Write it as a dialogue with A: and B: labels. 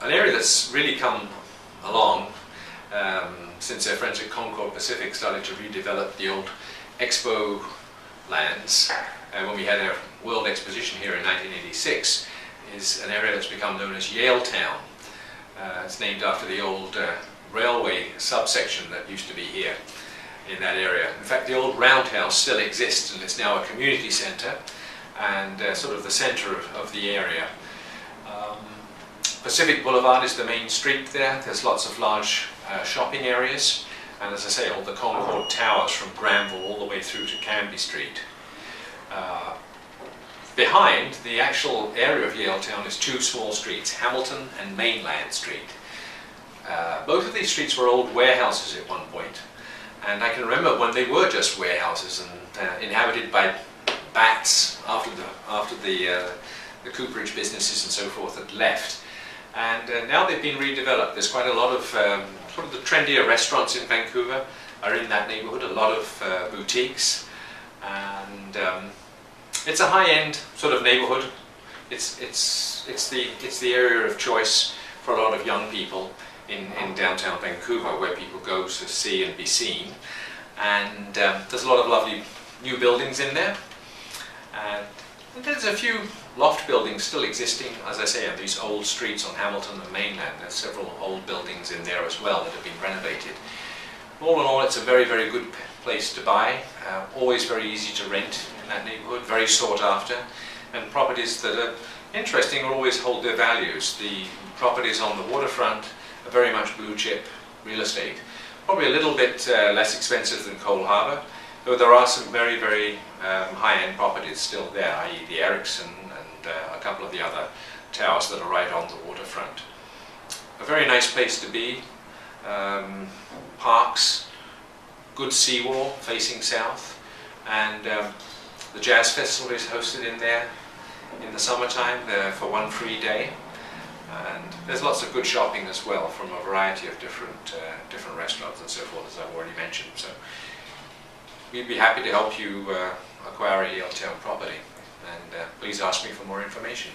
A: An area that's really come along since their friends at Concord Pacific started to redevelop the old Expo lands, when we had our World Exposition here in 1986, is an area that's become known as Yaletown. It's named after the old railway subsection that used to be here in that area. In fact, the old roundhouse still exists, and it's now a community centre and sort of the centre of the area. Pacific Boulevard is the main street there. There's lots of large shopping areas, and as I say, all the Concord Towers from Granville all the way through to Canby Street. Behind the actual area of Yaletown is two small streets, Hamilton and Mainland Street. Both of these streets were old warehouses at one point, and I can remember when they were just warehouses and inhabited by bats after the cooperage businesses and so forth had left. And now they've been redeveloped. There's quite a lot of sort of the trendier restaurants in Vancouver are in that neighbourhood, a lot of boutiques, and it's a high-end sort of neighbourhood. It's the area of choice for a lot of young people in downtown Vancouver, where people go to see and be seen. And there's a lot of lovely new buildings in there. And there's a few loft buildings still existing, as I say, on these old streets on Hamilton and Mainland. There's several old buildings in there as well that have been renovated. All in all, it's a very, very good place to buy. Always very easy to rent in that neighbourhood, very sought after. And properties that are interesting will always hold their values. The properties on the waterfront are very much blue chip real estate. Probably a little bit less expensive than Cole Harbour, though there are some very, very high-end properties still there, i.e. the Ericsson and a couple of the other towers that are right on the waterfront. A very nice place to be. Parks, good seawall facing south, and the Jazz Festival is hosted in there in the summertime for one free day. And there's lots of good shopping as well from a variety of different restaurants and so forth, as I've already mentioned. So we'd be happy to help you acquire a Yaletown property, and please ask me for more information.